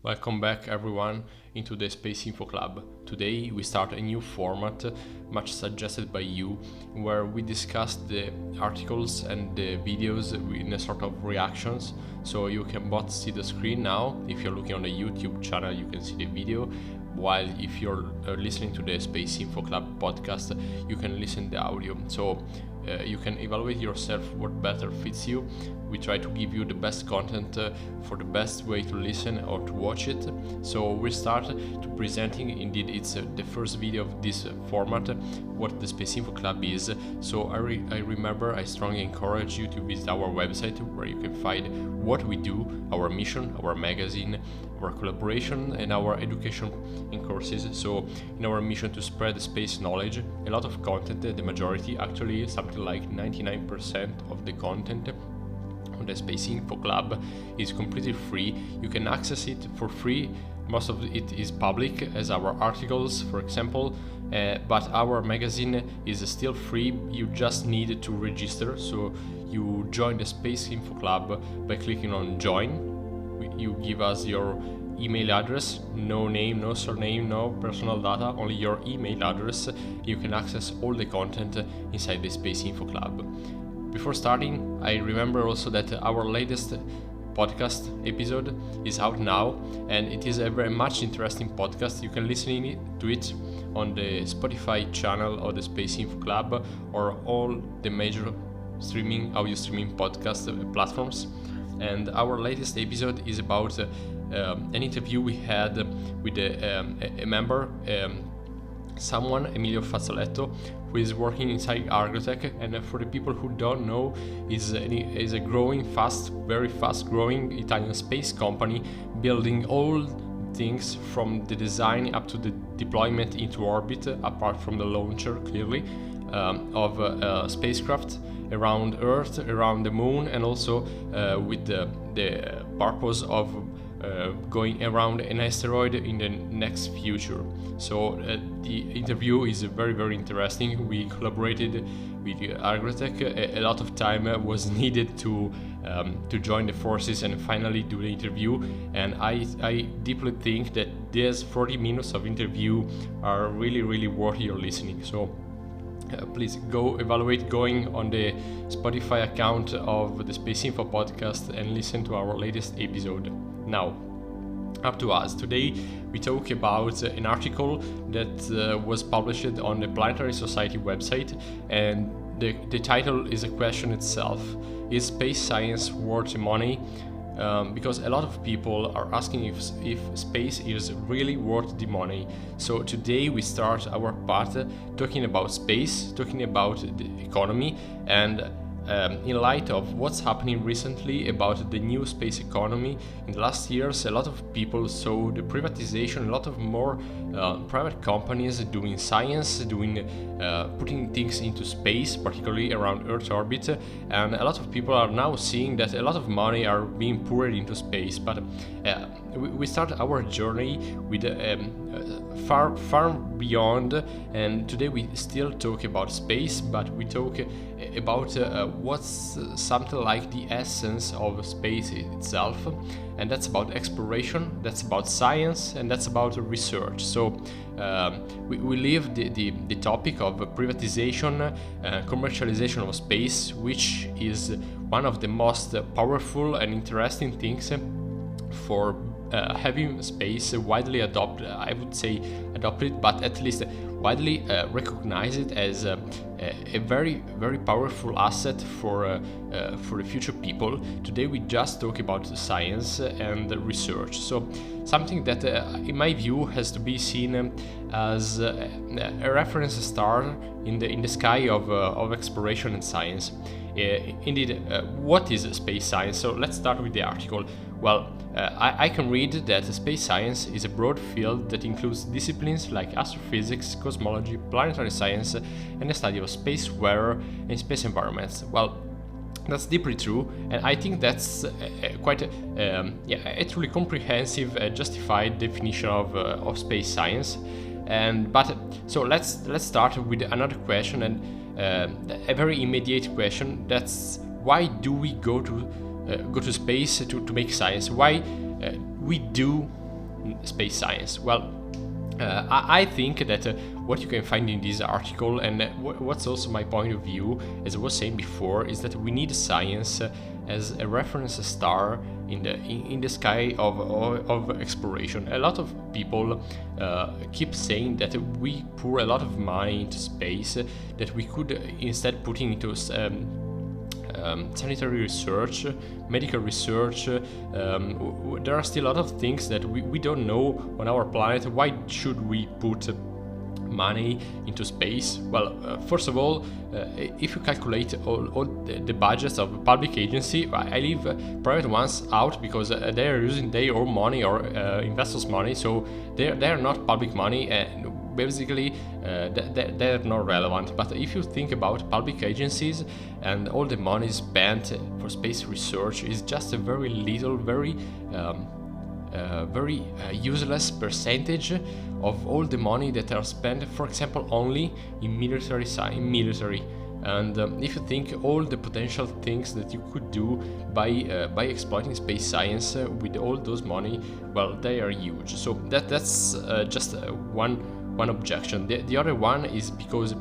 Welcome back everyone into the SpaceInfo Club. Today we start a new format, much suggested by you, where we discuss the articles and the videos in a sort of reactions. So you can both see the screen now. If you're looking on the YouTube channel, you can see the video, while if you're listening to the SpaceInfo Club podcast, you can listen to the audio. So you can evaluate yourself what better fits you. We try to give you the best content for the best way to listen or to watch it. So we start to presenting, indeed it's the first video of this format, what the SpaceInfo Club is. So I remember I strongly encourage you to visit our website where you can find what we do, our mission, our magazine, our collaboration and our education in courses. So in our mission to spread space knowledge, a lot of content, the majority, actually something like 99% of the content on the SpaceInfo Club is completely free. You can access it for free. Most of it is public, as our articles, for example, but our magazine is still free. You just need to register. So you join the SpaceInfo Club by clicking on join. You give us your email address, no name, no surname, no personal data, only your email address. You can access all the content inside the SpaceInfo Club. Before starting, I remember also that our latest podcast episode is out now, and it is a very much interesting podcast. You can listen to it on the Spotify channel of the SpaceInfo Club or all the major audio streaming podcast platforms. And our latest episode is about an interview we had with a member, someone, Emilio Fazzoletto, who is working inside Agrotech, and for the people who don't know, is a growing, very fast growing Italian space company, building all things from the design up to the deployment into orbit, apart from the launcher clearly, of spacecraft around Earth, around the Moon, and also with the purpose of going around an asteroid in the next future. So the interview is very, very interesting. We collaborated with Agrotech. A lot of time was needed to join the forces and finally do the interview. And I deeply think that these 40 minutes of interview are really, really worth your listening. So please go evaluate going on the Spotify account of the SpaceInfo podcast and listen to our latest episode. Now, up to us. Today we talk about an article that was published on the Planetary Society website, and the title is a question itself. Is space science worth the money? Because a lot of people are asking if space is really worth the money. So today we start our part talking about space, talking about the economy, and in light of what's happening recently about the new space economy. In the last years, a lot of people saw the privatization, a lot of more private companies doing science, putting things into space, particularly around Earth orbit, and a lot of people are now seeing that a lot of money are being poured into space. But we start our journey with far beyond, and today we still talk about space, but we talk about what's something like the essence of space itself, and that's about exploration, that's about science, and that's about research. So we leave the topic of privatization, commercialization of space, which is one of the most powerful and interesting things for having space widely adopted, I would say adopted, but at least widely recognized as a very, very powerful asset for the future people. Today we just talk about science and research. So something that in my view has to be seen as a reference star in the sky of exploration and science. Indeed, what is space science? So let's start with the article. Well, I can read that space science is a broad field that includes disciplines like astrophysics, cosmology, planetary science, and the study of space weather and space environments. Well, that's deeply true, and I think that's quite a truly comprehensive, justified definition of space science. So let's start with another question, and a very immediate question. That's why do we go to space to make science? Why we do space science? Well, I think that what you can find in this article, and what's also my point of view, as I was saying before, is that we need science as a reference star in the sky of exploration. A lot of people keep saying that we pour a lot of money into space, that we could instead put into sanitary research, medical research. There are still a lot of things that we don't know on our planet. Why should we put money into space? Well, first of all, if you calculate all the budgets of public agency, I leave private ones out because they are using their own money or investors' money, so they are not public money, and basically they're not relevant. But if you think about public agencies and all the money spent for space research is just a very little, very useless percentage of all the money that are spent, for example, only in military. And if you think all the potential things that you could do by exploiting space science with all those money, well, they are huge. So that's just one objection. The other one is because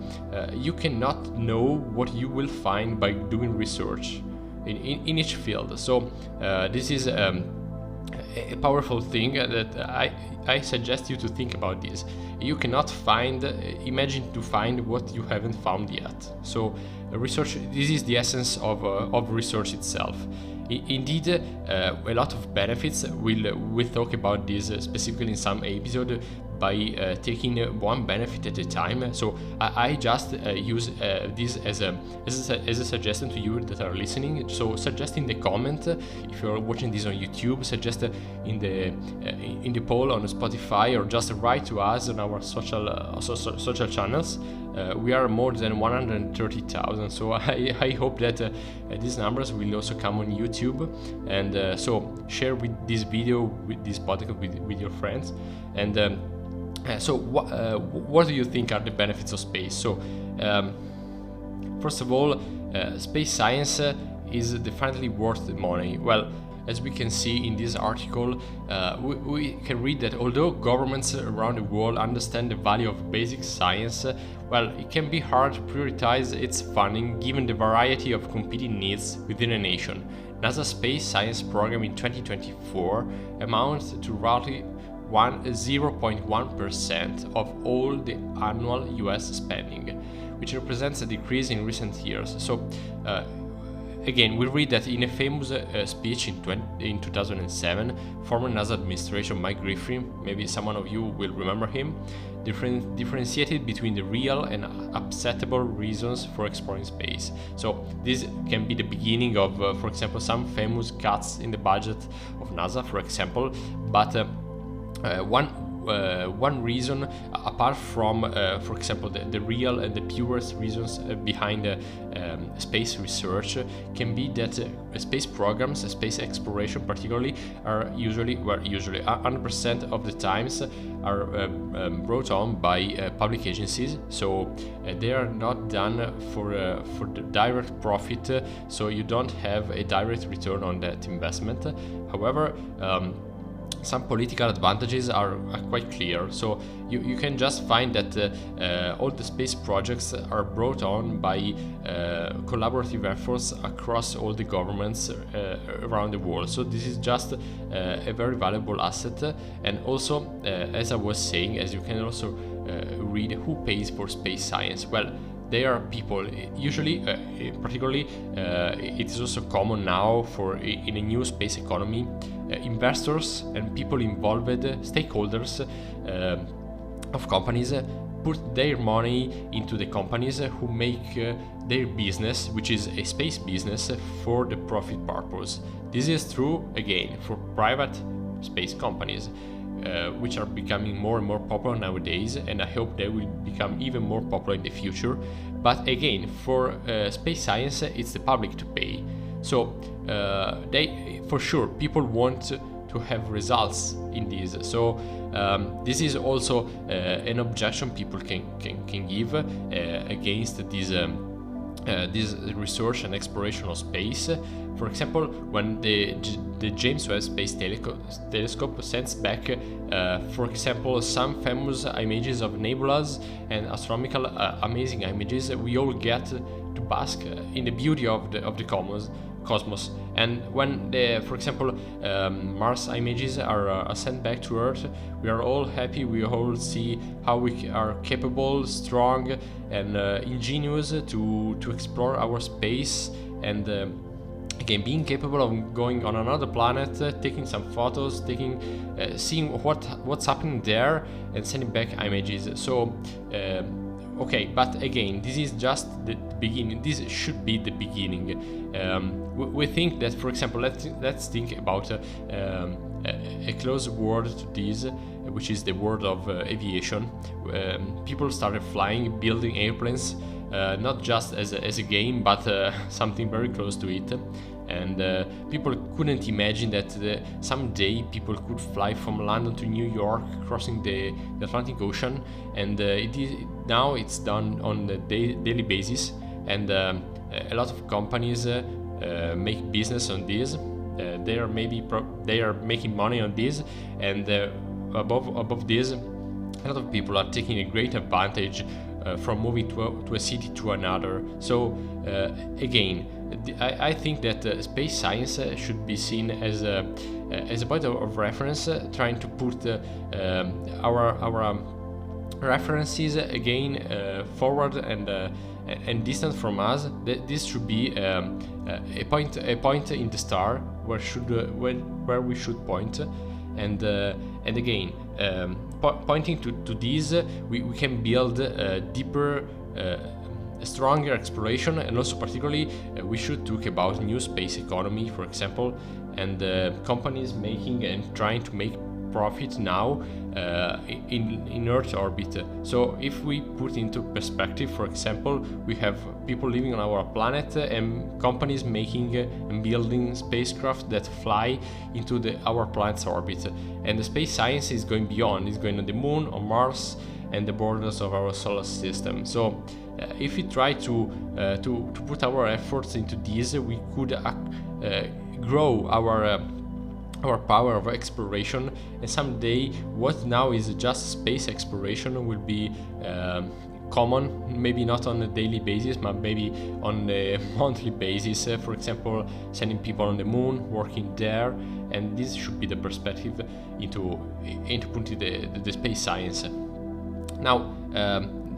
you cannot know what you will find by doing research in each field. So this is a powerful thing that I suggest you to think about this. You cannot imagine to find what you haven't found yet. So research, this is the essence of research itself. Indeed, a lot of benefits. We'll talk about this specifically in some episode by taking one benefit at a time. So I just use this as a suggestion to you that are listening. So suggest in the comment, if you're watching this on YouTube, suggest in the poll on Spotify, or just write to us on our social channels. We are more than 130,000, so I hope that these numbers will also come on YouTube, and so share with this video, with this podcast with your friends. And so what do you think are the benefits of space? So first of all, space science is definitely worth the money. Well, as we can see in this article, we can read that although governments around the world understand the value of basic science, well, it can be hard to prioritize its funding given the variety of competing needs within a nation. NASA's space science program in 2024 amounts to roughly 0.1% of all the annual US spending, which represents a decrease in recent years. So again, we read that in a famous speech in 2007, former NASA administration Mike Griffin, maybe someone of you will remember him, differentiated between the real and acceptable reasons for exploring space. So this can be the beginning of, for example, some famous cuts in the budget of NASA, for example. But one reason, apart from, for example, the real and the purest reasons behind space research, can be that space programs, space exploration particularly, are usually 100% of the times are brought on by public agencies. So they are not done for the direct profit, so you don't have a direct return on that investment. However, some political advantages are quite clear. So you can just find that all the space projects are brought on by collaborative efforts across all the governments around the world. So this is just a very valuable asset. And also, as I was saying, as you can also read, who pays for space science? Well, there are people, usually, particularly, it is also common now in a new space economy, investors and people involved, stakeholders of companies, put their money into the companies who make their business, which is a space business, for the profit purpose. This is true, again, for private space companies, which are becoming more and more popular nowadays, and I hope they will become even more popular in the future. But again, for space science, it's the public to pay. So for sure, people want to have results in this. So this is also an objection people can give against this this research and exploration of space. For example, when the James Webb Space Telescope sends back, for example, some famous images of nebulas and astronomical amazing images, we all get to bask in the beauty of the cosmos. And when for example, Mars images are sent back to Earth, we are all happy. We all see how we are capable, strong, and ingenious to explore our space, and again, being capable of going on another planet, taking some photos, seeing what's happening there, and sending back images. So okay, but again, this is just the beginning. This should be the beginning. We think that, for example, let's think about a close word to this, which is the world of aviation. People started flying, building airplanes, not just as a game, but something very close to it. And people couldn't imagine that someday people could fly from London to New York, crossing the Atlantic Ocean, and now it's done on a daily basis. And a lot of companies make business on this. They are making money on this, and above this, a lot of people are taking a great advantage from moving to a city to another. So again, I think that space science should be seen as a point of reference, trying to put our references again forward and distant from us. This should be a point in the star where we should point, and again, pointing to this, we can build a deeper, stronger exploration. And also particularly we should talk about new space economy, for example, and companies making and trying to make profit now in Earth orbit. So if we put into perspective, for example, we have people living on our planet and companies making and building spacecraft that fly into our planet's orbit, and the space science is going beyond. It's going on the moon, on Mars, and the borders of our solar system. So if we try to put our efforts into this, we could grow our power of exploration, and someday what now is just space exploration will be common, maybe not on a daily basis, but maybe on a monthly basis. For example, sending people on the moon, working there, and this should be the perspective into putting the space science. Now,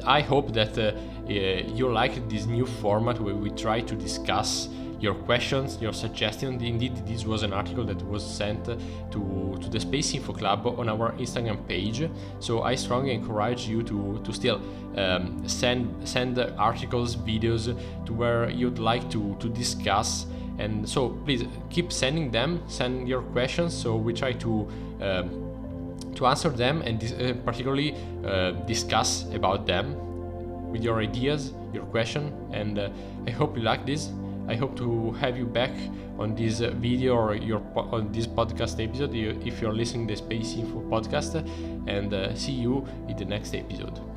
I hope that you like this new format where we try to discuss your questions, your suggestions. Indeed, this was an article that was sent to the SpaceInfo Club on our Instagram page. So I strongly encourage you to still send articles, videos to where you'd like to discuss. And so please keep sending them, send your questions, so we try to answer them and particularly discuss about them with your ideas, your question. And I hope you like this. I hope to have you back on this video or on this podcast episode if you're listening to the SpaceInfo podcast, and see you in the next episode.